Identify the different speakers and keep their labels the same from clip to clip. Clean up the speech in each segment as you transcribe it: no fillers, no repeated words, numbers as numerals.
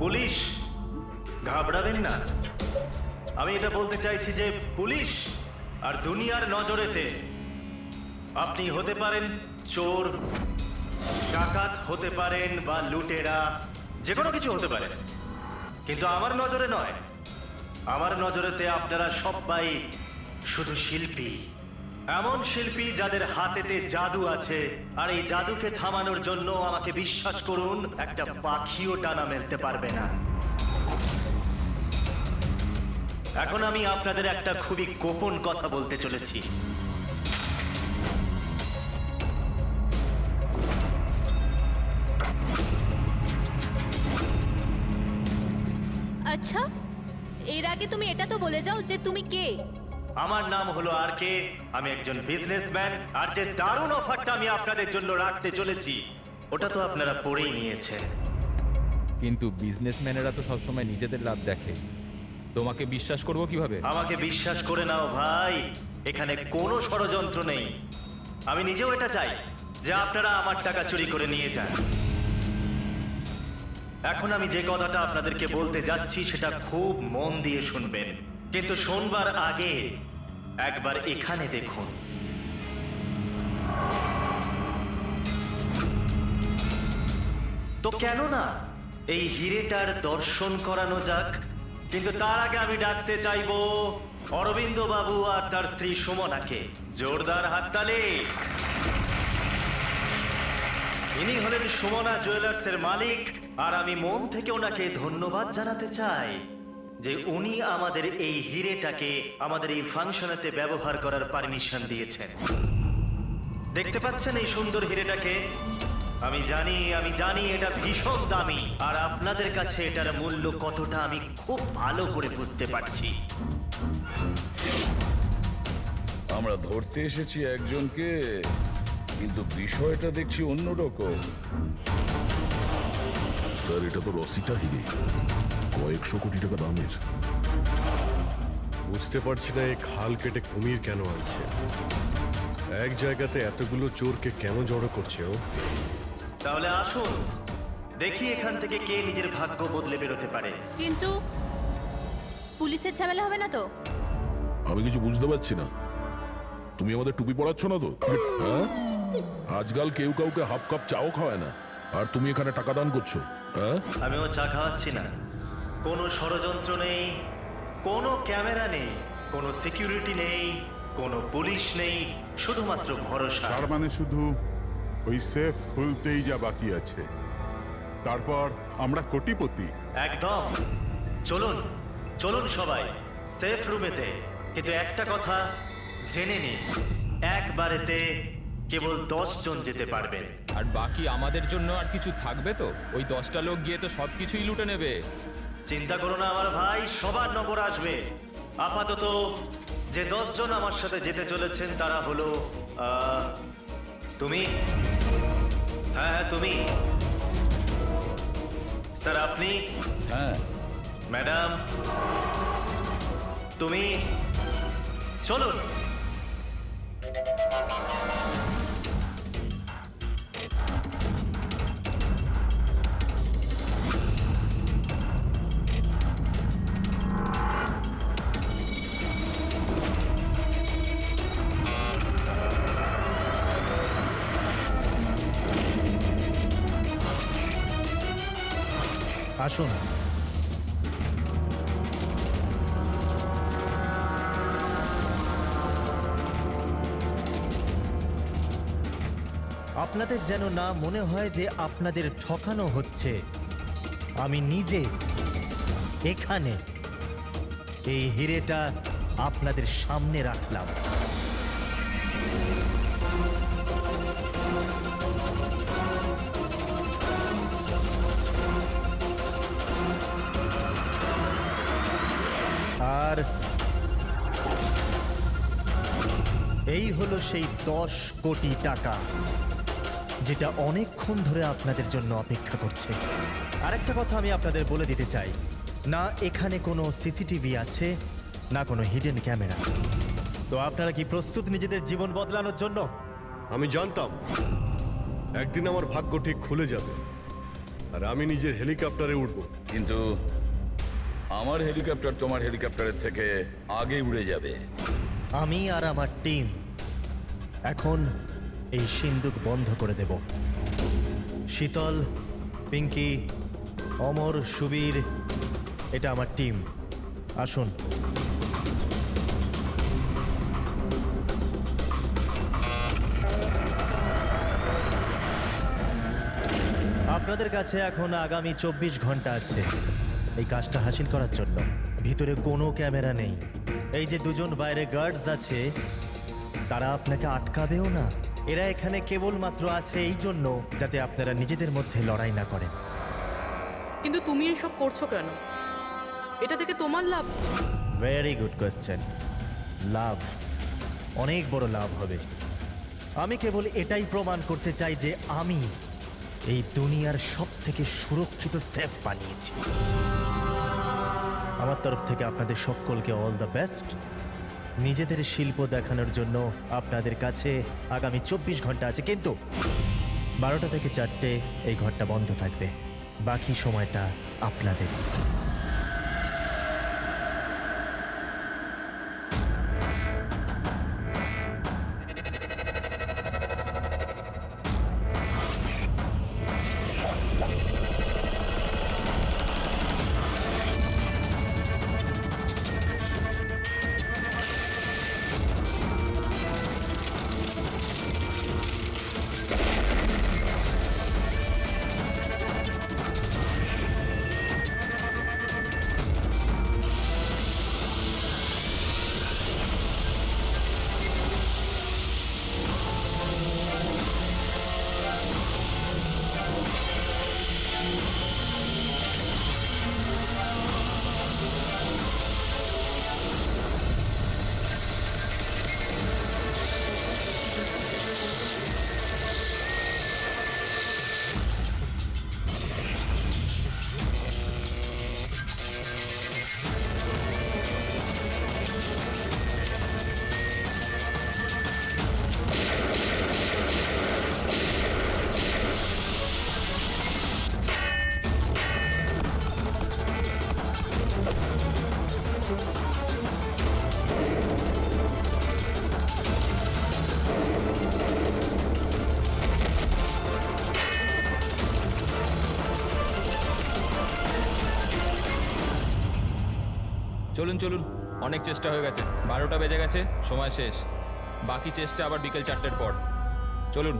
Speaker 1: Police, ঘাবড়াবেন না। আমি এটা বলতে চাইছি যে পুলিশ আর দুনিয়ার নজরেতে আপনি হতে পারেন চোর, ডাকাত হতে পারেন বা লুটেরা, যে কোনো কিছু হতে পারে, কিন্তু আমার নজরে নয়। আমার নজরেতে আপনারা সবাই শুধু শিল্পী, এমন শিল্পী যাদের হাতেতে জাদু আছে, আর এই জাদুকে থামানোর জন্য আমাকে বিশ্বাস করুন, একটা পাখিও ডানা মেলতে পারবে না। এখন আমি আপনাদের একটা খুবই গোপন কথা বলতে চলেছি।
Speaker 2: আচ্ছা, এর আগে তুমি এটা তো বলে যাও যে তুমি কে।
Speaker 1: আমার নাম হলো আর কে, আমি একজন বিজনেসম্যান, আর যে দারুণ অফারটা আমি আপনাদের জন্য রাখতে চলেছি ওটা তো আপনারা পড়েই নিয়েছেন।
Speaker 3: কিন্তু বিজনেসম্যানেরা তো সবসময় নিজেদের লাভ দেখে, তোমাকে বিশ্বাস করবো কিভাবে?
Speaker 1: আমাকে বিশ্বাস করে নাও ভাই, এখানে কোনো ষড়যন্ত্র নেই। আমি নিজেও এটা চাই যে আপনারা আমার টাকা চুরি করে নিয়ে যান। এখন আমি যে কথাটা আপনাদেরকে বলতে যাচ্ছি সেটা খুব মন দিয়ে শুনবেন, কিন্তু শোনবার আগে একবার এখানে দেখুন। তো কেন না এই হিরেটার দর্শন করানো যাক। কিন্তু তার আগে আমি ডাকতে চাইবো অরবিন্দ বাবু আর তার স্ত্রী সুমনাকে। জোরদার হাততালি। ইনি হলেন সুমনা জুয়েলার্সের মালিক, আর আমি মন থেকে ওনাকে ধন্যবাদ জানাতে চাই যে উনি আমাদের এই হিরেটাকে আমাদের এই ফাংশনেতে ব্যবহার করার পারমিশন দিয়েছেন। দেখতে পাচ্ছেন এই সুন্দর হিরেটাকে? আমি জানি এটা ভীষণ দামি, আর আপনাদের কাছে এটার মূল্য কতটা আমি খুব ভালো করে বুঝতে পারছি।
Speaker 4: আমরা ধরতে এসেছি একজনকে, কিন্তু বিষয়টা দেখছি অন্যরকম।
Speaker 5: স্যার, এটা তো রসিটা হিরে, কয়েকশো কোটি টাকা দামের।
Speaker 6: বুঝতে পারছি না এই খাল কেটে কুমির কেন আনছে, এক জায়গাতে এতগুলো চোরকে কেন জড়ো করছে ও?
Speaker 1: তাহলে আসুন দেখি এখান থেকে কে নিজের ভাগ্য বদলে বেরোতে পারে।
Speaker 2: কিন্তু পুলিশের ঝামেলা হবে না তো?
Speaker 5: আমি কিছু বুঝতে পারছি না। তুমি আমাদের টুপি পরাচ্ছ না তো? হ্যাঁ, আজকাল কেউ কাউকে হাফ কাপ চাও খাওয়ায় না, আর তুমি এখানে টাকা দান করছো? হ্যাঁ,
Speaker 1: আমিও চা খাওয়াচ্ছি না। কোনো ষড়যন্ত্র নেই, কোনো ক্যামেরা নেই, কোনো সিকিউরিটি নেই, কোনো পুলিশ নেই, শুধুমাত্র ভরসা।
Speaker 7: তার মানে শুধু ওই সেফ খুলতেই যা বাকি আছে, তারপর আমরা কোটিপতি।
Speaker 1: একদম। চলুন চলুন সবাই সেফ রুমেতে। কিন্তু একটা কথা জেনে নিন, একবারেতে কেবল 10 জন যেতে পারবেন।
Speaker 3: আর বাকি আমাদের জন্য আর কিছু থাকবে তো? ওই 10টা লোক গিয়ে তো সব কিছুই লুটে নেবে।
Speaker 1: চিন্তা করো না আমার ভাই, সবার নম্বর আসবে। আপাতত যে 10 জন আমার সাথে যেতে চলেছেন তারা হলো তুমি, হ্যাঁ তুমি, স্যার আপনি,
Speaker 4: হ্যাঁ,
Speaker 1: ম্যাডাম তুমি। চলুন।
Speaker 8: আসুন। আপনাদের যেন না মনে হয় যে আপনাদের ঠকানো হচ্ছে। আমি নিজে এখানে এই হিরেটা আপনাদের সামনে রাখলাম। আর এই হলো সেই 10 কোটি টাকা, যেটা অনেকক্ষণ ধরে আপনাদের জন্য অপেক্ষা করছে। আরেকটা কথা আমি আপনাদের বলে দিতে চাই, না এখানে কোনো সিসিটিভি আছে, না কোনো হিডেন ক্যামেরা। তো আপনারা কি প্রস্তুত নিজেদের জীবন বদলানোর জন্য?
Speaker 6: আমি জানতাম একদিন আমার ভাগ্য ঠিক খুলে যাবে, আর আমি নিজের হেলিকপ্টারে উঠবো।
Speaker 4: কিন্তু আমার হেলিকপ্টার তোমার হেলিকপ্টারের থেকে আগে উড়ে যাবে।
Speaker 8: আমি আর আমার টিম এখন এই সিন্দুক বন্ধ করে দেব। শীতল, পিঙ্কি, অমর, সুবীর, এটা আমার টিম। আসুন। আপনাদের কাছে এখন আগামী 24 ঘন্টা আছে এই কাজটা হাসিল করার জন্য। ভিতরে কোনো ক্যামেরা নেই। এই যে দুজন বাইরে গার্ডস আছে, তারা আপনাকে আটকাবেও না। এরা এখানে কেবলমাত্র আছে এই জন্য যাতে আপনারা নিজেদের মধ্যে লড়াই না করেন।
Speaker 9: কিন্তু তুমি এসব করছো কেন? এটা থেকে তোমার লাভ কি?
Speaker 8: Very good question. লাভ, অনেক বড় লাভ হবে। আমি কেবল এটাই প্রমাণ করতে চাই যে আমি এই দুনিয়ার সব থেকে সুরক্ষিত সেফ বানিয়েছি। আমার তরফ থেকে আপনাদের সকলকে অল দ্য বেস্ট। নিজেদের শিল্প দেখানোর জন্য আপনাদের কাছে আগামী 24 ঘন্টা আছে, কিন্তু 12টা থেকে 4টে এই ঘরটা বন্ধ থাকবে। বাকি সময়টা আপনাদের।
Speaker 3: চলুন চলুন, অনেক চেষ্টা হয়ে গেছে। 12টা বেজে গেছে, সময় শেষ। বাকি চেষ্টা আবার বিকেল 4টের পর। চলুন।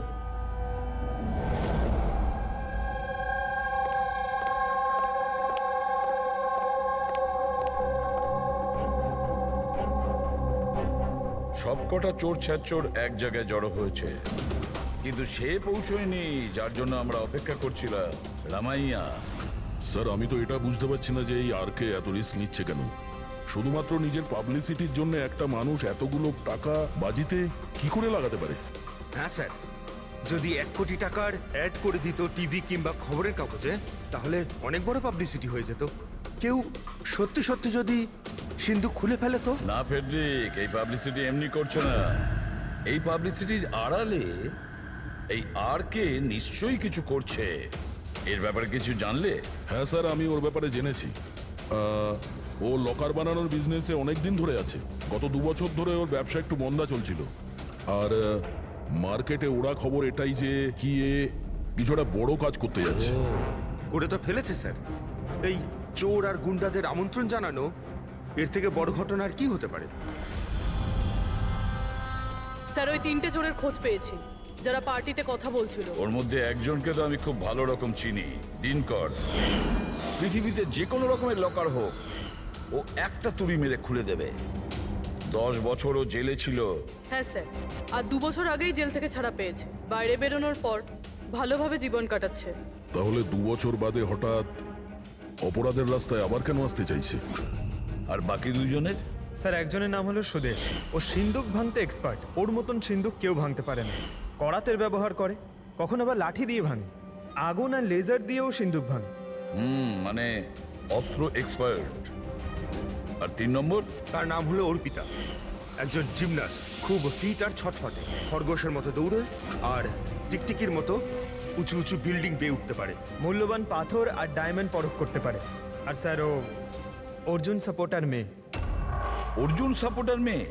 Speaker 4: সবকটা চোর ছ্যাচোর এক জায়গায় জড়ো হয়েছে, কিন্তু সে পৌঁছয়নি যার জন্য আমরা অপেক্ষা করছিলাম। রামাইয়া।
Speaker 5: স্যার, আমি তো এটা বুঝতে পারছি না যে এই আরকে এত রিস্ক নিচ্ছে কেন। শুধুমাত্র নিজের পাবলিসিটির জন্য একটা মানুষ এতগুলো টাকা বাজিতে কি করে লাগাতে পারে?
Speaker 10: হ্যাঁ স্যার, যদি 1 কোটি টাকার অ্যাড করে দিত টিভি কিংবা খবরের কাগজে, তাহলে অনেক বড় পাবলিসিটি হয়ে যেত। কেউ সত্যি সত্যি যদি সিন্ধুক খুলে ফেলে তো?
Speaker 4: না ফেডরিক, এই পাবলিসিটি এমনি করছে না। এই পাবলিসিটির আড়ালে এই আরকে নিশ্চয়ই কিছু করছে। এর ব্যাপারে কিছু জানলে?
Speaker 5: হ্যাঁ স্যার, আমি ওর ব্যাপারে জেনেছি। ও লকার বানানোর বিজনেসে অনেক দিন ধরে আছে। গত 2 বছর ধরে ওর ব্যবসা একটু মন্দা চলছিল। আর মার্কেটে ওরা খবর এটাই যে কি এ কিছু একটা বড় কাজ করতে যাচ্ছে।
Speaker 10: করে তো ফেলেছে স্যার। এই চোর আর গুন্ডাদের আমন্ত্রণ জানানো, এর থেকে বড় ঘটনা আর কি হতে পারে?
Speaker 9: স্যার, ওই 3টে চোরের খোঁজ পেয়েছি যারা পার্টিতে কথা বলছিল।
Speaker 4: ওর মধ্যে একজনকে তো আমি খুব ভালো রকম চিনি, দিনকর। পৃথিবীতে যে কোনো রকমের লকার হোক, ও একটা তুড়ি মেরে খুলে দেবে। 10 বছর ও জেলে ছিল।
Speaker 9: হ্যাঁ স্যার, আর 2 বছর আগেই জেল থেকে ছাড়া পেয়েছে। বাইরে বেরোনোর পর ভালোভাবে জীবন কাটাচ্ছে।
Speaker 5: তাহলে 2 বছর বাদে হঠাৎ অপরাধের রাস্তায় আবার কেন আসতে চাইছে?
Speaker 4: আর বাকি দুজনের?
Speaker 11: স্যার, একজনের নাম হলো সুদেশ। ও সিন্দুক ভাঙতে এক্সপার্ট। ওর মতন সিন্দুক কেউ ভাঙতে পারে না। করাতের ব্যবহার করে, কখন আবার লাঠি দিয়ে ভাঙে, আগুন আর লেজার দিয়েও সিন্দুক ভাঙে।
Speaker 4: মানে অস্ত্র এক্সপার্ট। আর 3 নম্বর?
Speaker 10: তার নাম হলো অর্পিতা, একজন জিমনাস্ট। খুব ফিট আর ছটফটে, খরগোশের মতো দৌড়ে আর টিকটিকির মতো উঁচু উঁচু বিল্ডিং বেয়ে উঠতে পারে।
Speaker 11: মূল্যবান পাথর আর ডায়মন্ড পরখ করতে পারে। আর স্যার ও অর্জুন সাপোর্টার মেয়ে।
Speaker 4: অর্জুন সাপোর্টার মেয়ে?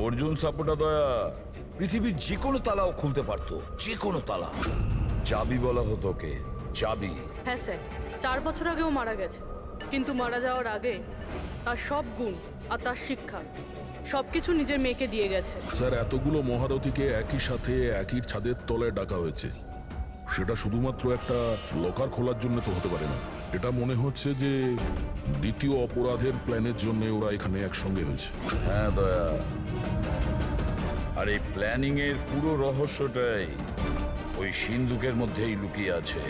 Speaker 4: অর্জুন সাপোর্টার দয়া পৃথিবীর যে কোনো তালাও খুলতে পারতো, যে কোনো তালা। চাবি বলা হতো ওকে, চাবি।
Speaker 9: হ্যাঁ স্যার, 4 বছর আগেও মারা গেছে, কিন্তু মারা যাওয়ার আগে তার সব গুণ আর তার শিক্ষা সবকিছু নিজের মেয়েকে দিয়ে গেছে।
Speaker 5: স্যার, এতগুলো মহারথীকে একই সাথে একই ছাদের তলায় ডাকা হয়েছে, সেটা শুধুমাত্র একটা লকার খোলার জন্য তো হতে পারে না। এটা মনে হচ্ছে যে দ্বিতীয় অপরাধের প্ল্যানের জন্য ওরা এখানে একসঙ্গে হয়েছে।
Speaker 4: হ্যাঁ দয়া, আর এই প্ল্যানিং এর পুরো রহস্যটাই ওই সিন্ধুকের মধ্যেই লুকিয়ে আছে।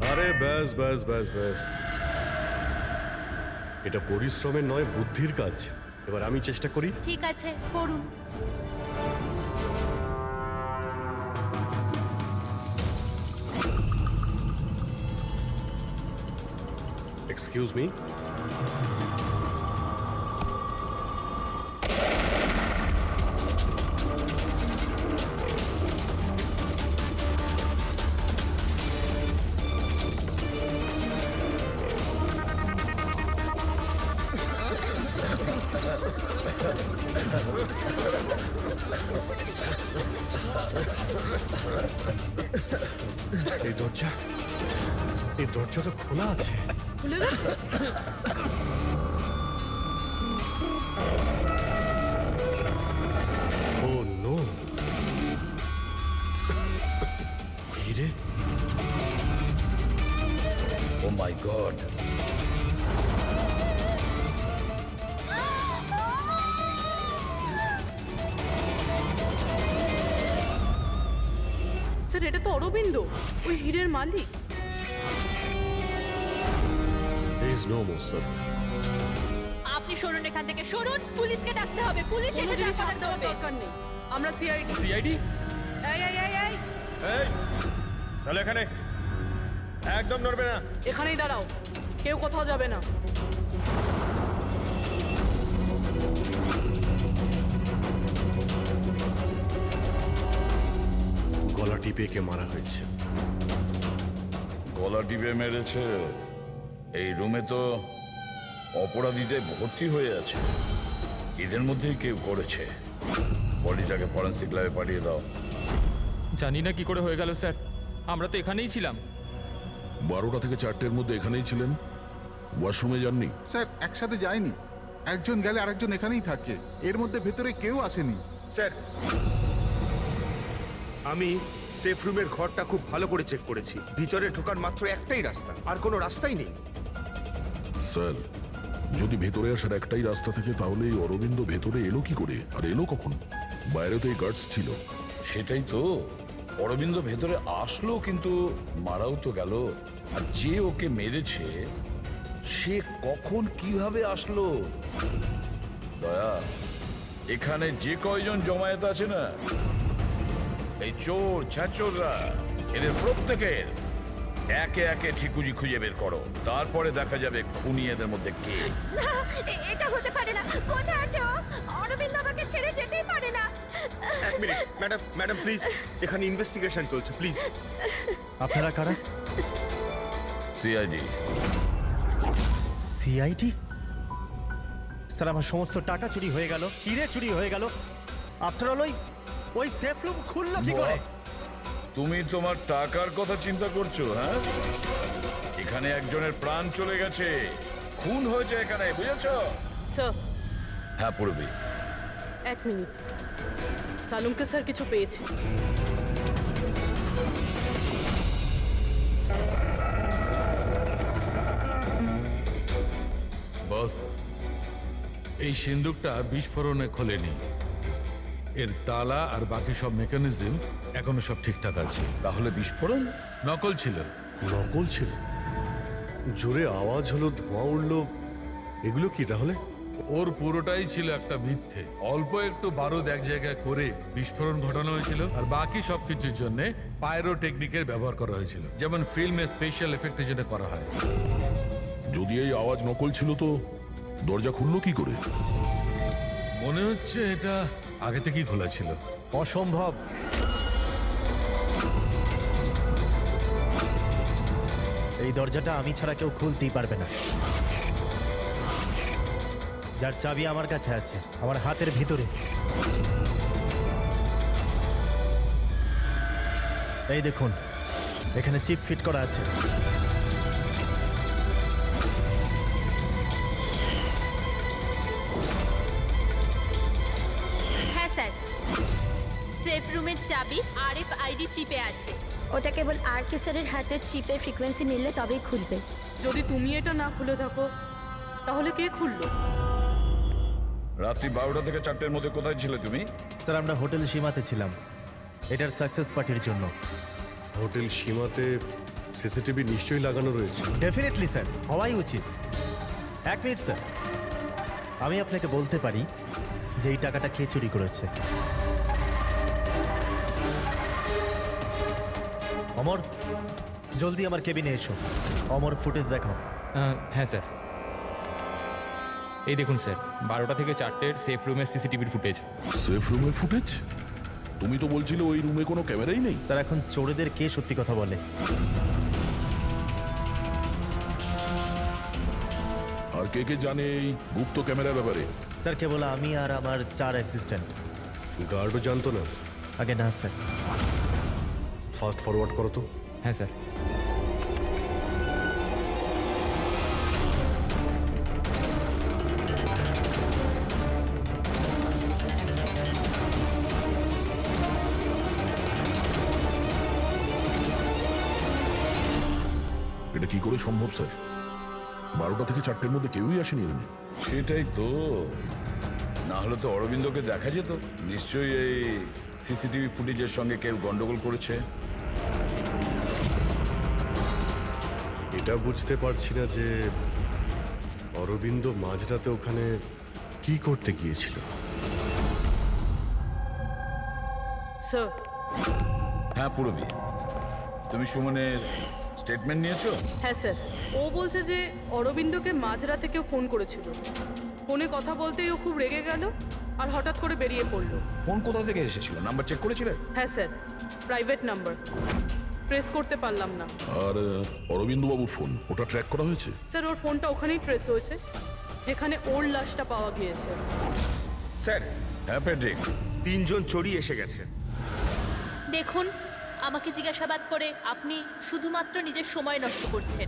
Speaker 6: আরে ব্যাস ব্যাস ব্যাস ব্যাস, এটা পরিশ্রমের নয়, বুদ্ধির কাজ। এবার আমি চেষ্টা করি।
Speaker 2: ঠিক আছে, করুন।
Speaker 6: Excuse me. এই দরজা তো খোলা আছে।
Speaker 9: খুলে গেছে?
Speaker 6: ও নো, হিরে!
Speaker 4: ও মাই গড!
Speaker 9: স্যার, এটা তো অরবিন্দ, ওই হীরের মালিক।
Speaker 6: No more sir.
Speaker 2: আপনি সরুন এখান থেকে, সরুন। পুলিশকে ডাকতে হবে, পুলিশ
Speaker 9: কোনো
Speaker 2: এসে
Speaker 9: জিনিস
Speaker 2: ডাকতে
Speaker 9: হাত দেওয়ার
Speaker 2: হবে।
Speaker 9: দরকার নেই, আমরা সিআইডি।
Speaker 3: সিআইডি?
Speaker 9: এই এই এই এই,
Speaker 11: এই চলো এখানে, একদম নড়বে না।
Speaker 9: এখানেই দাঁড়াও, কেউ কোথাও যাবে না।
Speaker 6: গলা টিপে কে মারা হয়েছে?
Speaker 4: গলা টিপে মেরেছে? এই রুমে তো অপরাধীদের ভর্তি হয়ে আছে, এদের মধ্যেই কেউ করেছে। বডিটাকে ফরেন্সিক ল্যাবে পাঠিয়ে দাও।
Speaker 3: জানি না কি করে হয়ে গেল স্যার, আমরা তো এখানেই ছিলাম।
Speaker 5: 12টা থেকে 4টের মধ্যে এখানেই ছিলেন, ওয়াশরুমে যাননি?
Speaker 7: স্যার, একসাথে যায়নি, একজন গেলে আরেকজন এখানেই থাকে, এর মধ্যে ভেতরে কেউ আসেনি।
Speaker 10: স্যার, আমি সেফ রুমের ঘরটা খুব ভালো করে চেক করেছি। ভিতরে ঢোকার মাত্র একটাই রাস্তা, আর কোনো রাস্তাই নেই।
Speaker 5: স্যার, যদি ভেতরে আসার একটাই রাস্তা থাকে তাহলে এই অরবিন্দ ভেতরে এলো কি করে, আর এলো কখন? বাইরে তো এই গার্ডস ছিল।
Speaker 4: সেটাই তো, অরবিন্দ ভেতরে আসলো কিন্তু মারাও তো গেল। আর যে ওকে মেরেছে সে কখন কিভাবে আসলো? দয়া, এখানে যে কয়জন জমায়েত আছে না, এই চোর ছ্যাচোররা, এদের প্রত্যেকের একে একে ঠিকুজি খুঁজে বের করো, তারপরে দেখা যাবে খুনি এদের মধ্যে কে।
Speaker 2: এটা হতে পারে না। কোথায় আছে ও? অরবিন্দ আমাকে ছেড়ে যেতেই পারে না।
Speaker 10: এক মিনিট, ম্যাডাম ম্যাডাম প্লিজ, এখানে ইনভেস্টিগেশন চলছে, প্লিজ।
Speaker 8: আপনারা কারা?
Speaker 4: সিআইডি।
Speaker 8: সিআইডি? স্যার, আমার সমস্ত টাকা চুরি হয়ে গেল, হিরে চুরি হয়ে গেল। আফটার অল ওই সেফ রুম খুললো কি করে?
Speaker 4: তুমি তোমার টাকার কথা চিন্তা করছো? হ্যাঁ, এখানে একজনের প্রাণ চলে গেছে, খুন হয়েছে এখানে, বুঝেছো?
Speaker 9: স্যার,
Speaker 4: হ্যাঁ পূর্বী।
Speaker 9: 1 মিনিট, সালুমকে স্যার কিছু পেয়েছে।
Speaker 12: বস, এই সিন্দুকটা বিস্ফোরণে খোলেনি, এর তালা আর বাকি সব মেকানিজম এখনো সব ঠিকঠাক আছে।
Speaker 4: তাহলে বিস্ফোরণ
Speaker 12: নকল ছিল।
Speaker 6: নকল ছিল? জোরে আওয়াজ হলো, ধোঁয়া উঠলো, এগুলো কি তাহলে?
Speaker 12: ওর পুরোটাই ছিল একটা মিথ্যে। অল্প একটু বারুদ এক জায়গায় করে বিস্ফোরণ ঘটানো হয়েছিল, আর বাকি সবকিছুর জন্য পাইরো টেকনিকের ব্যবহার করা হয়েছিল, যেমন ফিল্মে স্পেশাল এফেক্টের জন্য করা হয়।
Speaker 5: যদি এই আওয়াজ নকল ছিল তো দরজা খুললো কি করে?
Speaker 12: মনে হচ্ছে এটা আগে থেকেই খোলা ছিল।
Speaker 8: অসম্ভব। এই দরজাটা আমি ছাড়া কেউ খুলতেই পারবে না। যার চাবি আমার কাছে আছে, আমার হাতের ভিতরে। এই দেখুন, এখানে চিপ ফিট করা আছে।
Speaker 2: হ্যাঁ স্যার, সেফ রুমের চাবি RFID চিপে আছে। ওটা কেবল RK স্যারের হাতের চিপের ফ্রিকোয়েন্সি মিললে তবেই খুলবে।
Speaker 9: যদি তুমি এটা না খুলে থাকো তাহলে কে খুললো?
Speaker 4: রাত্রি 12টা থেকে 4টের মধ্যে কোথায় ছিলে তুমি?
Speaker 8: স্যার, আমরা হোটেল সীমাতে ছিলাম এটার সাকসেস পার্টির জন্য।
Speaker 6: হোটেল সীমাতে সিসিটিভি নিশ্চয়ই লাগানো রয়েছে।
Speaker 8: ডেফিনেটলি স্যার, হওয়াই উচিত। 1 মিনিট স্যার, আমি আপনাকে বলতে পারি যে এই টাকাটা কে চুরি করেছে। অমর, জলদি আমার কেবিনে এসো। অমর, ফুটেজ দেখাও।
Speaker 3: হ্যাঁ স্যার, এই দেখুন স্যার, 12টা থেকে 4টের সেফ রুমের সিসিটিভির ফুটেজ।
Speaker 5: সেফ রুমের ফুটেজ? তুমি তো বলছিলে ওই রুমে কোনো ক্যামেরাই নেই।
Speaker 8: স্যার, এখন চোরেদের কে সত্যি কথা বলে?
Speaker 5: আর কে কে জানে এই গুপ্ত ক্যামেরার ব্যাপারে?
Speaker 8: স্যার, কেবল আমি আর আমার 4 অ্যাসিস্ট্যান্ট।
Speaker 6: গার্ডও জানতো না?
Speaker 8: আগে না স্যার।
Speaker 6: ফাস্ট ফরওয়ার্ড করো তো।
Speaker 3: হ্যাঁ স্যার।
Speaker 5: এটা কি করে সম্ভব স্যার? 12টা থেকে 4টের মধ্যে কেউই আসেনি এখানে।
Speaker 4: সেটাই তো, না হলে তো অরবিন্দকে দেখা যেত। নিশ্চয়ই এই সিসিটিভি ফুটেজের সঙ্গে কেউ গন্ডগোল করেছে।
Speaker 6: এটা বুঝতে পারছি না যে অরবিন্দ মাঝরাতে ওখানে কি করতে গিয়েছিল।
Speaker 9: স্যার,
Speaker 4: হ্যাঁ পুরবি, তুমি সুমনের স্টেটমেন্ট নিয়েছো?
Speaker 9: হ্যাঁ স্যার, ও বলছে যে অরবিন্দকে মাঝরাতে কেউ ফোন করেছিল। ফোনে কথা বলতেই ও খুব রেগে গেল আর হঠাৎ করে বেরিয়ে পড়লো।
Speaker 4: ফোন কোথা থেকে এসেছিল? নাম্বার চেক করেছিলে?
Speaker 9: হ্যাঁ স্যার, প্রাইভেট নাম্বার, প্রেস করতে পারলাম না।
Speaker 5: আর অরবিন্দ বাবুর ফোন, ওটা ট্র্যাক করা হয়েছে?
Speaker 9: স্যার, ওর ফোনটা ওখানেই ট্রেস হয়েছে যেখানে ওর লাশটা পাওয়া গিয়েছে।
Speaker 10: স্যার,
Speaker 4: হ্যাঁ প্যাট্রিক।
Speaker 10: 3 জন চোরই এসে গেছে।
Speaker 2: দেখুন, আমাকে জিজ্ঞাসাবাদ করে আপনি শুধুমাত্র নিজের সময় নষ্ট করছেন।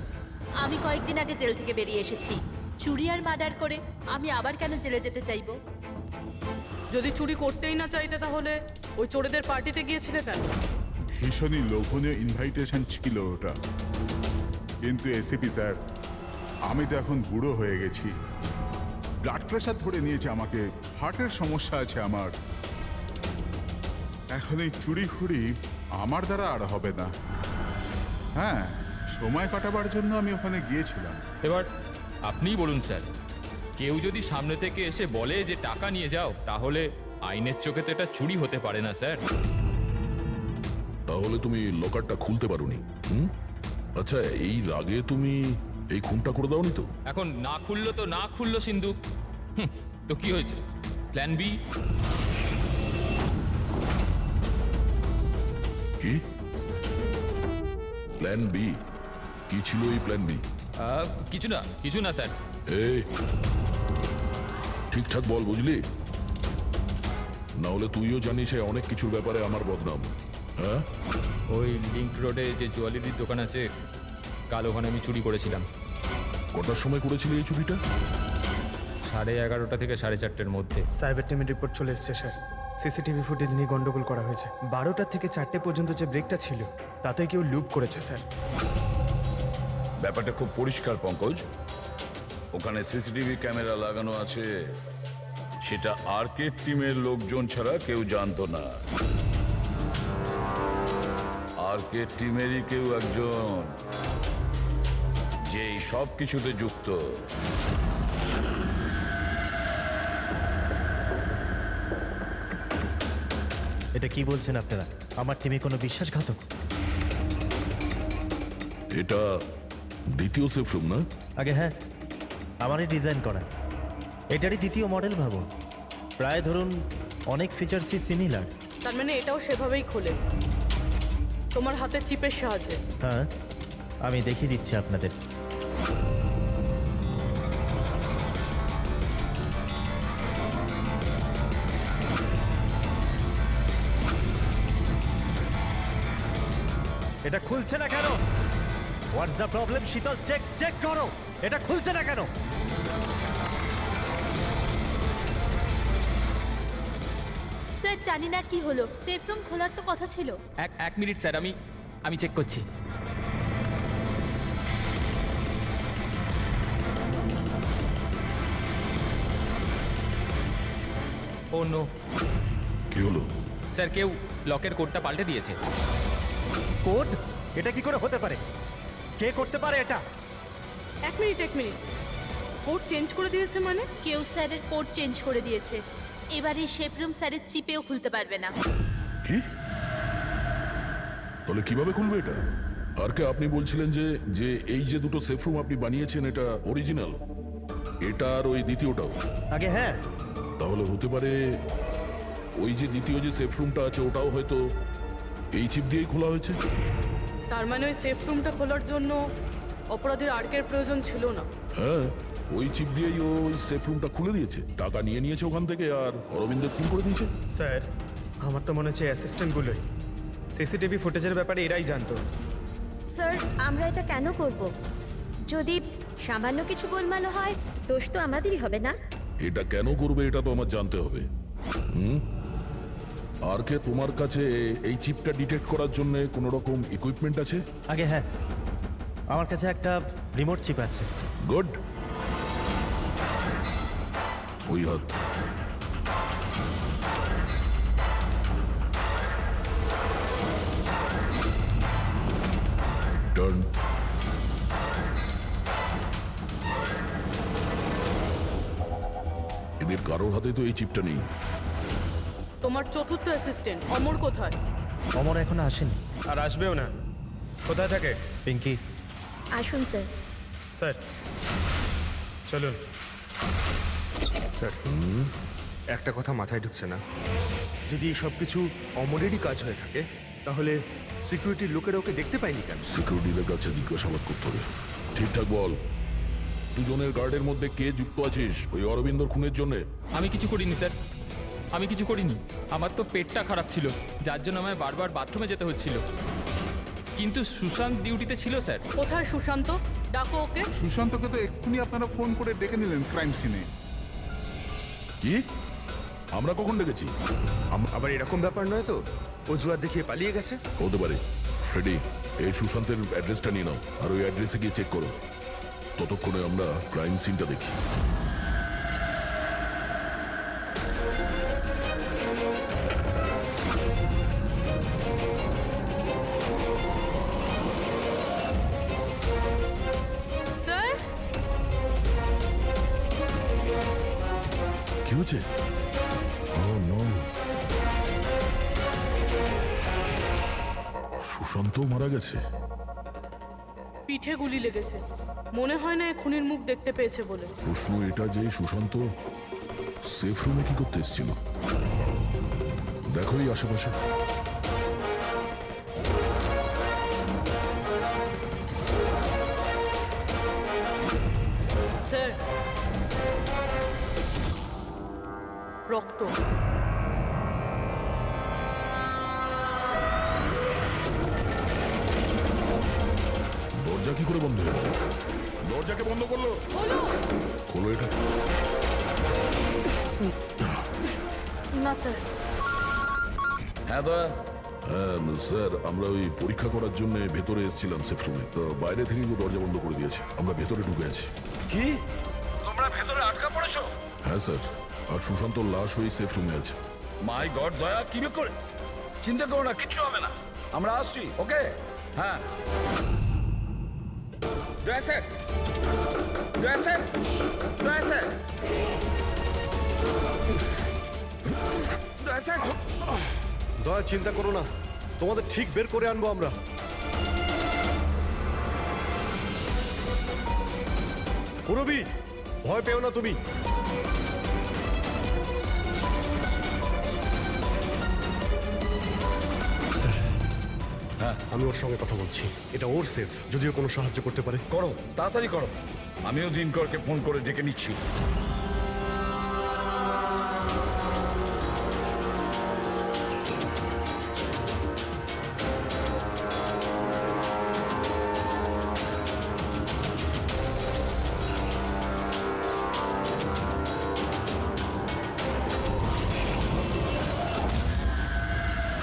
Speaker 2: আমি কয়েকদিন আগে জেল থেকে বেরিয়ে এসেছি। চুরি আর মার্ডার করে আমি আবার কেন জেলে যেতে চাইবো?
Speaker 9: যদি চুরি করতেই না চাইতে তাহলে ওই চোরেদের পার্টিতে গিয়েছিলে কেন?
Speaker 7: ভীষণই লোভনীয় ইনভাইটেশন ছিল ওটা। কিন্তু এসিপি স্যার, আমি তো এখন বুড়ো হয়ে গেছি। ব্লাড প্রেশার ধরে নিয়েছে আমাকে, হার্টের সমস্যা আছে আমার। এখন এই চুরি খুড়ি আমার দ্বারা আর হবে না। হ্যাঁ, সময় কাটাবার জন্য আমি ওখানে গিয়েছিলাম।
Speaker 3: এবার আপনিই বলুন স্যার, কেউ যদি সামনে থেকে এসে বলে যে টাকা নিয়ে যাও, তাহলে আইনের চোখে তো এটা চুরি হতে পারে না স্যার।
Speaker 5: তাহলে তুমি লকারটা খুলতে পারোনি? আচ্ছা, এই রাগে তুমি এই খুনটা করে দাওনি তো?
Speaker 3: এখন না খুললো তো না খুললো সিন্ধু, তো কি হয়েছে? Plan B?
Speaker 5: কি প্ল্যান বি? কি ছিল এই প্ল্যান বি?
Speaker 3: কিছু না স্যার।
Speaker 5: এই ঠিকঠাক বল, বুঝলি? না হলে তুইও জানিস অনেক কিছুর ব্যাপারে আমার বদনাম। হ্যাঁ,
Speaker 3: ওই লিংক রোডে যে জুয়েলারির দোকান আছে, কাল ওখানে আমি চুরি করেছিলাম।
Speaker 5: কটার সময় করেছিলি এই চুরিটা?
Speaker 3: 11:30 থেকে 4:30-এর মধ্যে।
Speaker 11: সাইবার টিমের রিপোর্ট চলে এসছে স্যার। সিসিটিভি ফুটেজ নিয়ে গন্ডগোল করা হয়েছে। 12টা থেকে 4টে পর্যন্ত যে ব্রেকটা ছিল তাতে কেউ লুপ করেছে স্যার।
Speaker 4: ব্যাপারটা খুব পরিষ্কার পঙ্কজ। ওখানে সিসিটিভি ক্যামেরা লাগানো আছে, সেটা আর্কেড টিমের লোকজন ছাড়া কেউ জানতো না। আর্কেড টিমেরই কেউ একজন যে সব কিছুতে যুক্ত।
Speaker 8: এটা কি বলছেন আপনারা? আমার টিমে কোনো বিশ্বাসঘাতক?
Speaker 5: এটা দ্বিতীয় সেফ রুম না?
Speaker 8: আগে হ্যাঁ, আমারই ডিজাইন করা। এটারই দ্বিতীয় মডেল ভাবুন। প্রায় ধরুন অনেক ফিচার্সই সিমিলার।
Speaker 9: তার মানে এটাও সেভাবেই খোলে, তোমার হাতে চিপের সাহায্যে।
Speaker 8: হ্যাঁ, আমি দেখিয়ে দিচ্ছি আপনাদের। এটা খুলছে না কেন? What's the problem? শীতল, চেক করো, এটা খুলছে না কেন?
Speaker 2: স্যার জানি না কি হলো, সেফ রুম খোলার তো কথা ছিল।
Speaker 3: এক মিনিট স্যার, আমি চেক করছি। ও নো
Speaker 5: কি হলো?
Speaker 3: স্যার, কেউ লকের কোডটা পাল্টে দিয়েছে।
Speaker 8: কোড? এটা কি করে হতে পারে? কে করতে পারে এটা?
Speaker 9: এক মিনিট, কোড চেঞ্জ করে দিয়েছে মানে?
Speaker 2: কেউ স্যারের কোড চেঞ্জ করে দিয়েছে। এবার এই শেফ রুম স্যারের চিপেও খুলতে পারবে না।
Speaker 5: কি? তাহলে কিভাবে খুলবে এটা? আর কে আপনি বলছিলেন যে যে এই যে দুটো সেফ রুম আপনি বানিয়েছেন এটা অরিজিনাল, এটা আর ওই দ্বিতীয়টাও?
Speaker 8: আগে হ্যাঁ।
Speaker 5: তাহলে হতে পারে ওই যে দ্বিতীয় যে সেফ রুমটা আছে ওটাও হয়তো এই চিপ দিয়েই খোলা হয়েছে।
Speaker 9: তার মানে ওই সেফ রুমটা খোলার জন্য অপরাধীর আর্কের প্রয়োজন ছিল না।
Speaker 5: হ্যাঁ, ওই চিপ দিয়েই ওই সেফ রুমটা খুলে দিয়েছে, টাকা নিয়ে নিয়েছে ওখান থেকে আর অরবিন্দ খুন করে দিয়েছে।
Speaker 11: স্যার, আমার তো মনে হচ্ছে অ্যাসিস্ট্যান্টগুলোই সিসিটিভি ফুটেজের ব্যাপারে এরাই জানতো।
Speaker 13: স্যার, আমরা এটা কেন করব? যদি সামান্য কিছু গোলমাল হয়, দোষ তো আমাদেরই হবে না?
Speaker 5: এটা কেন করবে এটা তো আমার জানতে হবে। আর কে তোমার কাছে এই চিপটা ডিটেক্ট করার জন্য কোনো রকম ইকুইপমেন্ট আছে?
Speaker 8: আগে হ্যাঁ, আমার কাছে একটা রিমোট চিপ আছে।
Speaker 5: গুড। ওই হাত। টার্ন। এদের কারোর হাতে তো এই চিপটা নেই।
Speaker 9: তোমার চতুর্থ অ্যাসিস্ট্যান্ট অমর কোথায়?
Speaker 8: অমর এখনো আসেনি।
Speaker 11: আর আসবেও না। কোথায় থাকে?
Speaker 8: পিঙ্কি।
Speaker 13: আসুন স্যার।
Speaker 11: স্যার চলুন।
Speaker 10: স্যার, একটা কথা মাথায় ঢুকছে না। যদি এই সব কিছু অমরেরই কাজ হয়ে থাকে, তাহলে সিকিউরিটির লোকেরা ওকে দেখতে পায়নি কেন?
Speaker 5: সিকিউরিটিদের কাছে জিজ্ঞাসাবাদ করতে হবে। ঠিকঠাক বল, দুজনের গার্ডের মধ্যে কে যুক্ত আছিস ওই অরবিন্দর খুনের জন্য?
Speaker 3: আমি কিছু করিনি স্যার, আমি কিছু করিনি। আমার তো পেটটা খারাপ ছিল, যার জন্য আমায় বারবার বাথরুমে যেতে হচ্ছিল। কিন্তু সুশান্ত ডিউটিতে ছিল স্যার।
Speaker 9: কোথায় সুশান্ত? ডাকো ওকে।
Speaker 7: সুশান্তকে তো এক্ষুনি আপনারা ফোন করে ডেকে নিলেন ক্রাইম সিনে।
Speaker 5: কি? আমরা কখন ডেকেছি?
Speaker 10: আবার এরকম ব্যাপার নয় তো অজুহাত দেখিয়ে পালিয়ে গেছে?
Speaker 5: হতে পারে। ফ্রেডি, এই সুশান্তের অ্যাড্রেসটা নিয়ে নাও আর ওই অ্যাড্রেসে গিয়ে চেক করো। ততক্ষণে আমরা ক্রাইম সিনটা দেখি।
Speaker 9: স্যার,
Speaker 5: কি হচ্ছে? Oh, no. সুশান্ত মারা গেছে।
Speaker 9: পিঠে গুলি লেগেছে। মনে হয় না এ খুনির মুখ দেখতে পেয়েছে বলে।
Speaker 5: প্রশ্ন এটা যে সুশান্ত সেফ রুমে কি করতে এসেছিল? দেখো এই আশেপাশে।
Speaker 9: স্যার, রক্ত।
Speaker 5: দরজা কি করে বন্ধ হলো? দরজাকে বন্ধ করলো?
Speaker 9: হলো
Speaker 5: খোলো এটা।
Speaker 13: না স্যার।
Speaker 4: হ্যাঁ দয়া।
Speaker 5: হ্যাঁ স্যার, আমরা ওই পরীক্ষা করার জন্য ভেতরে এসেছিলাম সেফ রুমে, তো বাইরে থেকে কেউ দরজা বন্ধ করে দিয়েছে। আমরা ভেতরে ঢুকে আছি।
Speaker 4: কি? তোমরা ভেতরে আটকা পড়েছো?
Speaker 5: হ্যাঁ স্যার, আর সুশান্তর লাশ ওই সেফ রুমে আছে।
Speaker 4: মাই গড দয়া, কি করে? চিন্তা করো না, কিচ্ছু হবে না, আমরা আসছি। ওকে? হ্যাঁ। দয়া স্যার, দয়া স্যার, দয়া স্যার, দয়া স্যার।
Speaker 6: দয়া চিন্তা করো না, তোমাদের ঠিক বের করে আনবো আমরা। পুরবি, ভয় পেও না তুমি। স্যার,
Speaker 4: হ্যাঁ
Speaker 6: আমি ওর সঙ্গে কথা বলছি। এটা ওর সেফ, যদিও কোনো সাহায্য করতে পারে।
Speaker 4: করো, তাড়াতাড়ি করো। আমিও দিনকরকে ফোন করে ডেকে নিচ্ছি।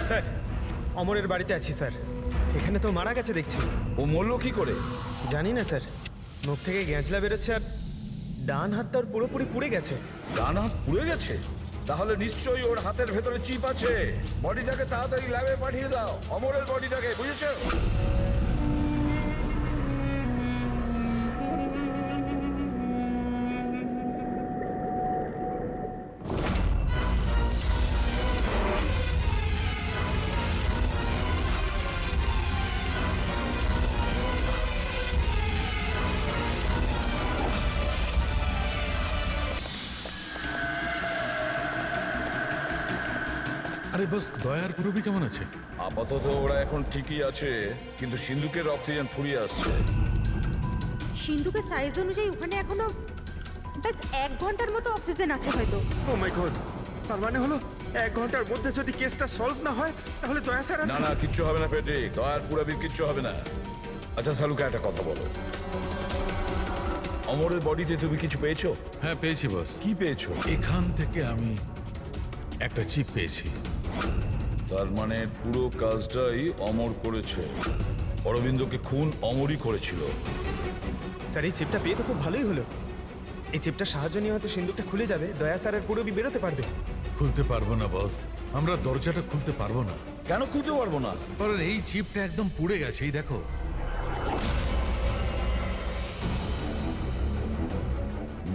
Speaker 11: স্যার, অমরের বাড়িতে আছি স্যার। এখানে তো মারা গেছে দেখছি।
Speaker 4: ও মরল কি করে?
Speaker 11: জানি না স্যার, মুখ থেকে গ্যাঁজলা বেরোচ্ছে আর ডান হাতটা ওর পুরোপুরি পুড়ে গেছে।
Speaker 4: ডান হাত পুড়ে গেছে? তাহলে নিশ্চয়ই ওর হাতের ভেতরে চিপ আছে। বডিটাকে তাড়াতাড়ি ল্যাবে পাঠিয়ে দাও, অমরের বডিটাকে, বুঝেছো?
Speaker 12: আরে বস, দয়ার পুরবি কেমন আছে?
Speaker 4: আপাতত ওরা এখন ঠিকই আছে, কিন্তু সিন্ধুকের অক্সিজেন ফুরিয়ে আসছে।
Speaker 13: সিন্ধুকের সাইজ অনুযায়ী ওখানে এখনো ব্যাস 1 ঘন্টার মতো অক্সিজেন আছে হয়তো।
Speaker 10: ও মাই গড, তার মানে হলো 1 ঘন্টার মধ্যে যদি কেসটা সলভ না হয় তাহলে দয়া স্যার
Speaker 4: না না, কিচ্ছু হবে না পেট্রিক, দয়ার পুরবির কিচ্ছু হবে না। আচ্ছা সালুকা, একটা কথা বলো, অমরের বডিতে তুমি কিছু পেয়েছো?
Speaker 12: হ্যাঁ পেয়েছি বস।
Speaker 4: কি পেয়েছো?
Speaker 12: এখান থেকে আমি একটা চিপ পেয়েছি।
Speaker 4: তার মানে পুরো কাজটাই অমর করেছে। অরবিন্দকে খুন অমরই করেছিল।
Speaker 11: স্যার, এই চিপটা পেয়ে তো খুব ভালোই হলো। এই চিপটার সাহায্য নিয়ে হয়তো সিন্ধুকটা খুলে যাবে, দয়া স্যারের পুরবি বেরোতে পারবে।
Speaker 12: খুলতে পারবো না বস, আমরা দরজাটা খুলতে পারবো না।
Speaker 4: কেন খুলতে পারবো না?
Speaker 12: কারণ এই চিপটা একদম পুড়ে গেছে, এই দেখো।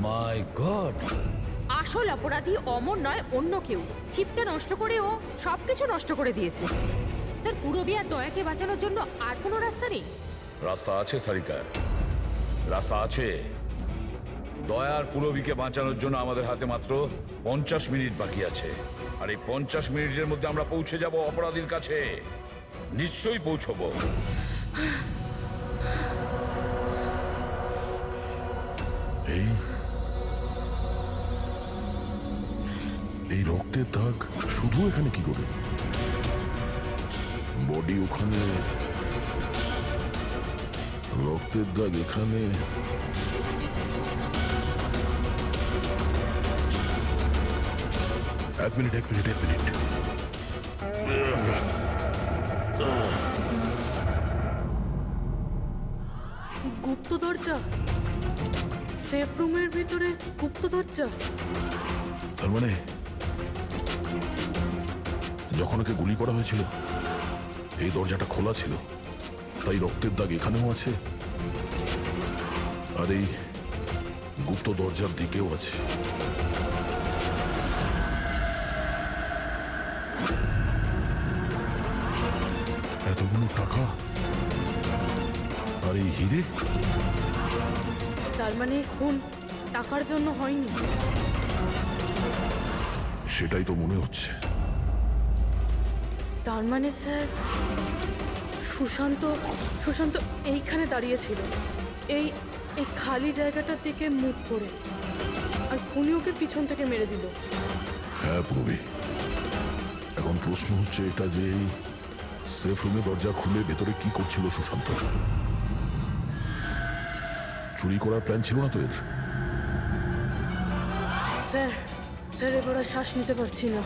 Speaker 4: মাই গড!
Speaker 13: আসল অপরাধী অমর নয়, অন্য কেউ। চিপটা নষ্ট করে ও সবকিছু নষ্ট করে দিয়েছে। স্যার, পুরবি আর দয়াকে বাঁচানোর জন্য আর কোনো রাস্তা নেই?
Speaker 4: রাস্তা আছে সারিকা, রাস্তা আছে। দয়ার পুরবিকে বাঁচানোর জন্য আমাদের হাতে মাত্র 50 মিনিট বাকি আছে। আর এই 50 মিনিটের মধ্যে আমরা পৌঁছে যাব অপরাধীর কাছে। নিশ্চয়ই পৌঁছবো।
Speaker 5: এই রক্তের দাগ শুধু এখানে কি করে? বডি ওখানে, রক্তের দাগ এখানে। এক মিনিট।
Speaker 9: গুপ্ত দরজা? সেফ রুমের ভিতরে গুপ্ত দরজা?
Speaker 5: তার মানে যখন ওকে গুলি করা হয়েছিল এই দরজাটা খোলা ছিল, তাই রক্তের দাগ এখানেও আছে আর এই গুপ্ত দরজার দিকেও আছে। এতগুলো টাকা আর এই হিরে,
Speaker 9: তার মানে খুন টাকার জন্য হয়নি?
Speaker 5: সেটাই তো মনে হচ্ছে।
Speaker 9: তার মানে স্যার, সুশান্ত এইখানে দাঁড়িয়েছিল, এই এই খালি জায়গাটার দিকে মুখ করে, আর খুনি ওকে পিছন থেকে মেরে দিল।
Speaker 5: হ্যাঁ পুরবি, এখন প্রশ্ন হচ্ছে এটা যে এই সেফ রুমে দরজা খুলে ভেতরে কি করছিল সুশান্ত? চুরি করার প্ল্যান ছিল না তো এর?
Speaker 9: স্যার এবার আর শ্বাস নিতে পারছি না।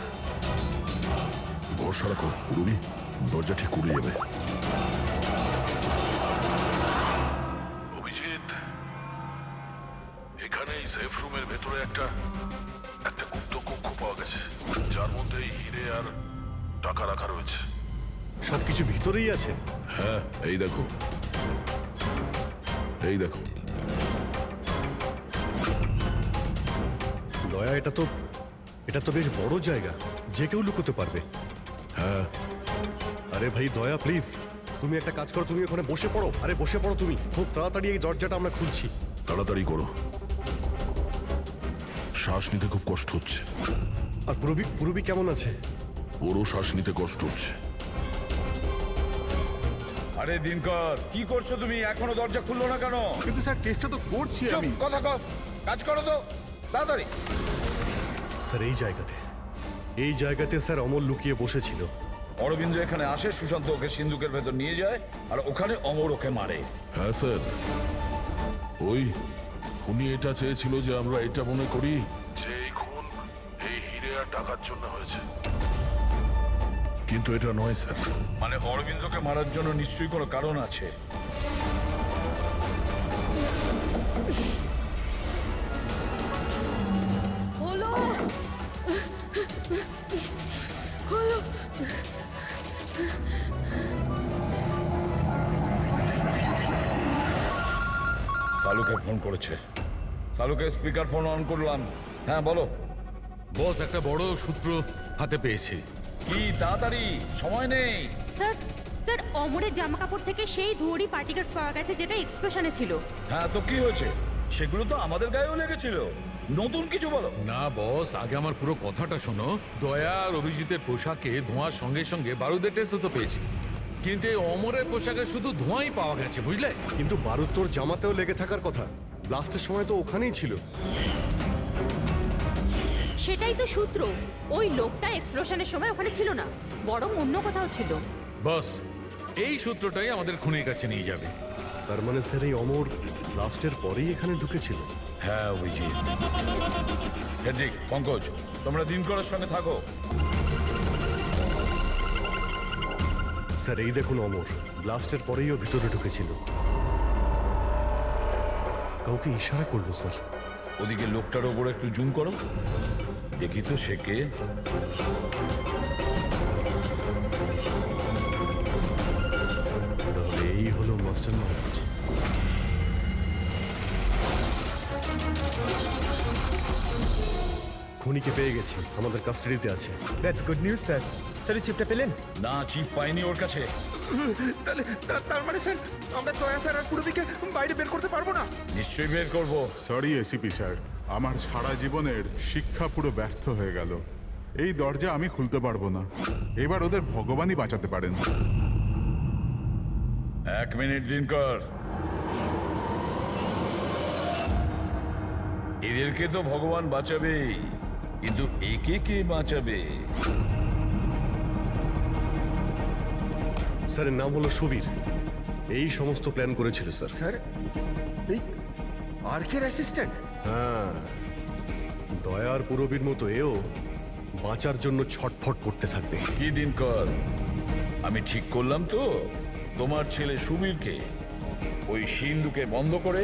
Speaker 5: ভরসা রাখো পুরবি, দরজা ঠিক খুলে যাবে। অভিজিৎ, এখানে এই সেফ রুমের ভেতরে একটা গুপ্ত কক্ষ পাওয়া গেছে, যার মধ্যে এই হিরে আর টাকা রাখা রয়েছে।
Speaker 6: সবকিছু ভিতরেই আছে?
Speaker 5: হ্যাঁ, এই দেখো।
Speaker 6: দয়া, এটা তো বেশ বড় জায়গা, যে কেউ লুকোতে পারবে।
Speaker 5: হ্যাঁ,
Speaker 6: আরে ভাই দয়া প্লিজ, তুমি একটা কাজ করো, তুমি ওখানে বসে পড়ো। আরে বসে পড়ো তুমি, খুব তাড়াতাড়ি এই দরজাটা আমরা খুলছি।
Speaker 5: তাড়াতাড়ি করো, শ্বাস নিতে খুব কষ্ট হচ্ছে।
Speaker 6: আর পুরবি পুরবি কেমন আছে?
Speaker 5: ওরও শ্বাস নিতে কষ্ট হচ্ছে।
Speaker 4: আরে দিনকর, কি করছো তুমি? এখনো দরজা খুললো না কেন?
Speaker 7: কিন্তু স্যার চেষ্টা তো করছি
Speaker 4: চুপ,
Speaker 7: আমি।
Speaker 4: কথা কর, কাজ করো তো তাড়াতাড়ি।
Speaker 6: স্যার এই জায়গাতে স্যার অমল লুকিয়ে বসেছিল।
Speaker 4: অরবিন্দ এখানে আসে, সুশান্ত ওকে সিন্ধুকের ভেতর নিয়ে যায়, আর ওখানে অমর ওকে মারে।
Speaker 5: হ্যাঁ স্যার, ওই উনি এটা চেয়েছিল যে আমরা এটা মনে করি যে এই খুন এই হিরে আর টাকার জন্য হয়েছে, কিন্তু এটা নয় স্যার।
Speaker 4: মানে অরবিন্দকে মারার জন্য নিশ্চয়ই কোনো কারণ আছে।
Speaker 9: হলো হলো
Speaker 4: সালুকে ফোন করেছে। সালুকে স্পিকার ফোন অন করলাম। হ্যাঁ বলো।
Speaker 12: বস, একটা বড় সূত্র হাতে পেয়েছি।
Speaker 4: কি তাড়াতাড়ি, সময় নেই।
Speaker 13: স্যার স্যার অমরের জামা কাপড় থেকে সেই ধুয়োরই পার্টিকেলস পাওয়া গেছে যেটা এক্সপ্লোশনে ছিল।
Speaker 4: হ্যাঁ তো কি হয়েছে? সেগুলো তো আমাদের গায়েও লেগেছিল। নতুন কিছু বলো।
Speaker 12: না বস, আগে আমার পুরো কথাটা শোনো। দয়া আর অভিজিতের পোশাকে ধোঁয়ার সঙ্গে সঙ্গে বারুদের টেস্টও তো পেয়েছি, কিন্তু এই অমরের পোশাকে শুধু ধোঁয়াই পাওয়া গেছে, বুঝলে?
Speaker 6: কিন্তু বারুদ তোর জামাতেও লেগে থাকার কথা, ব্লাস্টের সময় তো ওখানেই ছিল।
Speaker 13: সেটাই তো সূত্র, ওই লোকটা এক্সপ্লোশনের সময় ওখানে ছিল না, বরং অন্য কোথাও ছিল।
Speaker 12: বস, এই সূত্রটাই আমাদের খুনির কাছে নিয়ে যাবে।
Speaker 6: তার মানে স্যার এই অমর ব্লাস্টের পরেই এখানে ঢুকেছিল।
Speaker 4: হ্যাঁ অভিজিৎ। হেড্রিক, পঙ্কজ, তোমরা দিনকরের সঙ্গে থাকো।
Speaker 6: স্যার এই দেখুন অমর ব্লাস্টের পরেই ও ভিতরে ঢুকেছিল। কাউকে ইশারা করলো স্যার।
Speaker 4: ওদিকে লোকটার ওপর একটু জুম করো, দেখি তো সে কে।
Speaker 6: তাহলে এই হলো মাস্টারমাইন্ড। খুনিকে পেয়ে গেছি, আমাদের কাস্টাডিতে আছে।
Speaker 11: That's good news sir. Sir চিপটা পেলেন?
Speaker 4: না, চিপ পাইনি ওর কাছে।
Speaker 10: তাহলে তার মানে স্যার আমরা দয়া স্যার আর পুরবিকে বাইরে বের করতে পারবো না?
Speaker 4: নিশ্চয়ই বের করবো।
Speaker 7: সরি এসিপি স্যার, আমার সারা জীবনের শিক্ষা পুরো ব্যর্থ হয়ে গেল। এই দরজা আমি খুলতে পারবো না। এবার ওদের ভগবানই বাঁচাতে পারেন।
Speaker 4: 1 মিনিট দিনকর। এদেরকে তো ভগবান বাঁচাবে, কিন্তু একে কে বাঁচাবে?
Speaker 6: স্যারের নাম হলো সুবীর, এই সমস্ত প্ল্যান করেছিল স্যার।
Speaker 10: স্যার এই আর্কের অ্যাসিস্ট্যান্ট?
Speaker 6: হ্যাঁ, দয়ার পুরবীর মতো এও বাঁচার জন্য ছটফট করতে থাকবে।
Speaker 4: কি দিনকর, আমি ঠিক করলাম তো? তোমার ছেলে সুবীরকে ওই সিন্ধুকে বন্ধ করে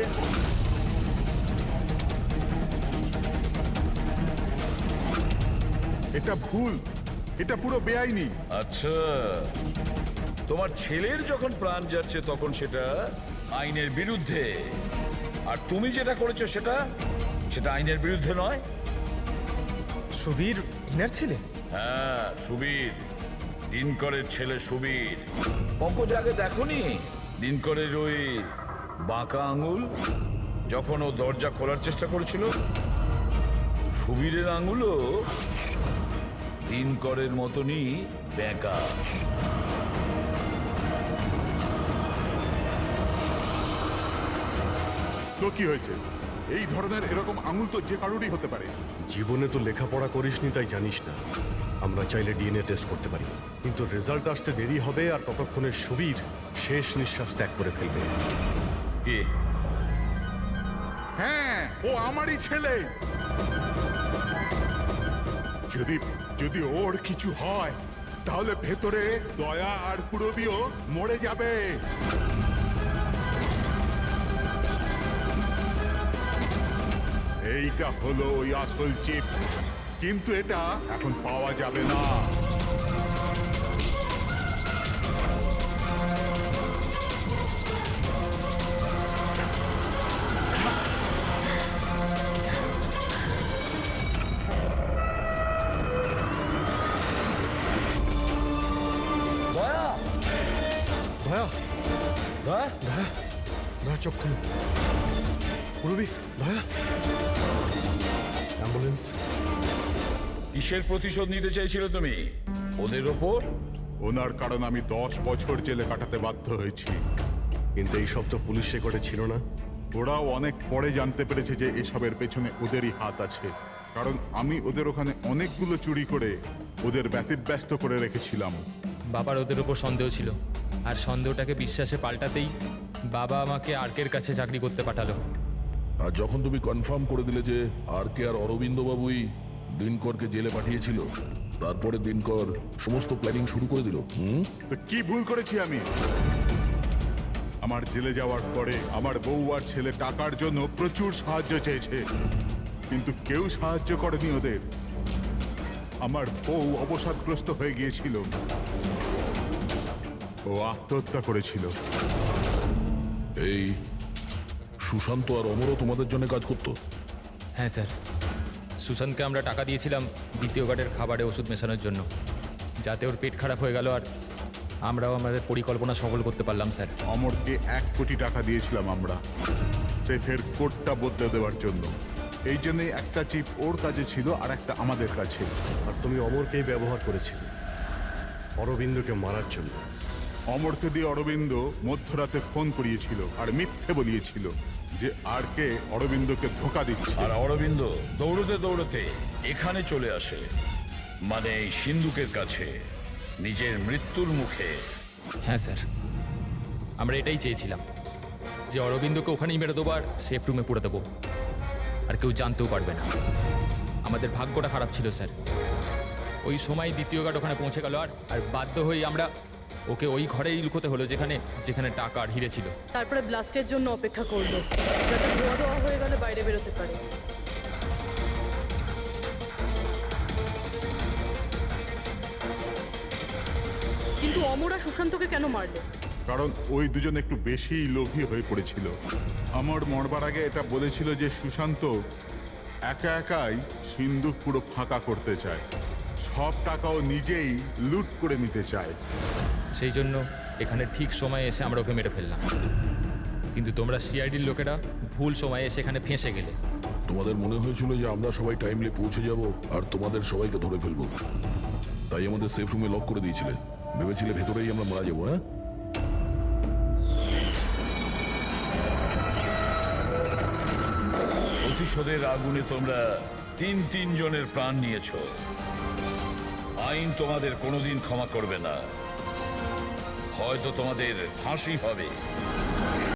Speaker 7: এটা ভুল, এটা পুরো বেআইনি।
Speaker 4: আচ্ছা, তোমার ছেলের যখন প্রাণ যাচ্ছে তখন সেটা আইনের বিরুদ্ধে, আর তুমি যেটা করেছো সেটা আইনের বিরুদ্ধে নয়।
Speaker 11: সুবীর ইনার ছেলে?
Speaker 4: হ্যাঁ, সুবীর, দিনকরের ছেলে সুবীর। পঙ্কজ আগে দেখোনি দিনকরের ওই বাঁকা আঙুল যখন ও দরজা খোলার চেষ্টা করেছিল? সুবীরের আঙুলও দিনকরের মতনই বেঁকা।
Speaker 7: তো কি হয়েছে? এই ধরনের এরকম আঙুল তো যে কারোরই হতে পারে।
Speaker 6: জীবনে তো লেখাপড়া করিসনি, তাই জানিস না। আমরা চাইলে ডিএনএ টেস্ট করতে পারি, কিন্তু রেজাল্ট আসতে দেরি হবে, আর ততক্ষণে সুবীর শেষ নিঃশ্বাস ত্যাগ করে ফেলবে।
Speaker 4: কি?
Speaker 7: হ্যাঁ, ও আমারই ছেলে। যদি ওর কিছু হয় তাহলে ভেতরে দয়া আর পুরবিও মরে যাবে। এইটা হলো ওই আসল চিপ, কিন্তু এটা এখন পাওয়া যাবে না।
Speaker 4: দয়া
Speaker 6: দয়া দয়া চোখ খুলো। পুরবি, দয়া, অ্যাম্বুলেন্স।
Speaker 4: কিসের প্রতিশোধ নিতে চাইছিলে তুমি ওদের ওপর?
Speaker 7: ওনার কারণ আমি 10 বছর জেলে কাটাতে বাধ্য হয়েছি।
Speaker 6: কিন্তু এই সব তো পুলিশ রেকর্ডে ছিল না।
Speaker 7: ওরাও অনেক পরে জানতে পেরেছে যে এসবের পেছনে ওদেরই হাত আছে, কারণ আমি ওদের ওখানে অনেকগুলো চুরি করে ওদের ব্যতিব্যস্ত করে রেখেছিলাম।
Speaker 3: বাবার ওদের ওপর সন্দেহ ছিল, আর সন্দেহটাকে বিশ্বাসে পাল্টাতেই বাবা আমাকে আর্কের কাছে চাকরি করতে পাঠালো।
Speaker 5: আর যখন তুমি কনফার্ম করে দিলে যে আর কে আর অরবিন্দ বাবুই দিনকরকে জেলে পাঠিয়েছিল, তারপরে দিনকর সমস্ত প্ল্যানিং শুরু করে দিল।
Speaker 7: তো কি ভুল করেছি আমি? আমার জেলে যাওয়ার পরে আমার বউ আর ছেলে টাকার জন্য প্রচুর সাহায্য চেয়েছে, কিন্তু কেউ সাহায্য করেনি ওদের। আমার বউ অবসাদগ্রস্ত হয়ে গিয়েছিল, ও আত্মহত্যা করেছিল।
Speaker 5: এই সুশান্ত আর অমরও তোমাদের জন্য কাজ করতো?
Speaker 3: হ্যাঁ স্যার, সুশান্তকে আমরা টাকা দিয়েছিলাম দ্বিতীয় গার্ডের খাবারে ওষুধ মেশানোর জন্য, যাতে ওর পেট খারাপ হয়ে গেল আর আমরাও আমাদের পরিকল্পনা সফল করতে পারলাম স্যার।
Speaker 7: অমরকে 1 কোটি টাকা দিয়েছিলাম আমরা সেফের কোডটা বদলে দেওয়ার জন্য। এই জন্যই একটা চিপ ওর কাছে ছিল আর একটা আমাদের কাছে।
Speaker 6: আর তুমি অমরকেই ব্যবহার করেছিলে অরবিন্দকে মারার জন্য।
Speaker 7: অমরকে দিয়ে অরবিন্দ মধ্যরাতে ফোন করিয়েছিল আর মিথ্যে বলিয়েছিল যে আর কে অরবিন্দকে ধোকা দিচ্ছে।
Speaker 4: আর অরবিন্দ দৌড়তে দৌড়তে এখানে চলে আসে, মানে এই সিন্ধুকের কাছে, নিজের মৃত্যুর মুখে।
Speaker 3: হ্যাঁ স্যার, আমরা এটাই চেয়েছিলাম যে অরবিন্দকে ওখানেই মেরে দেবো আর সেফ রুমে পুরে দেবো, আর কেউ জানতেও পারবে না। আমাদের ভাগ্যটা খারাপ ছিল স্যার, ওই সময় দ্বিতীয় গার্ড ওখানে পৌঁছে গেল আর বাধ্য হয়ে আমরা ওকে ওই ঘরেই লুকোতে হলো যেখানে টাকা আর হিরে ছিল।
Speaker 9: তারপরে ব্লাস্টের জন্য অপেক্ষা করলো, যাতে ধোয়া ধোয়া হয়ে গেলে বাইরে বেরোতে পারে। কিন্তু অমরা সুশান্তকে কেন মারলো?
Speaker 7: কারণ ওই দুজন একটু বেশি লোভী হয়ে পড়েছিল। আমার মরবার আগে এটা বলেছিল যে সুশান্ত একা একাই সিন্ধুক পুরো ফাঁকা করতে চায়, সব টাকাও নিজেই লুট করে নিতে চায়।
Speaker 3: সেই জন্য এখানে ঠিক সময়ে এসে আমরা ওকে মেরে ফেললাম, কিন্তু তোমরা সিআইডির লোকেরা ভুল সময়ে এসে এখানে ফেঁসে গেলে।
Speaker 5: তোমাদের মনে হয়েছিল যে আমরা সবাই টাইমলি পৌঁছে যাব আর তোমাদের সবাইকে ধরে ফেলবো, তাই আমাদের সেফ রুমে লক করে দিয়েছিলে। ভেবেছিলে ভেতরেই আমরা মারা যাবো। হ্যাঁ,
Speaker 4: প্রতিশোধের আগুনে তোমরা 3 জনের প্রাণ নিয়েছো। আইন তোমাদের কোনোদিন ক্ষমা করবে না, হয়তো তোমাদের ফাঁসি হবে।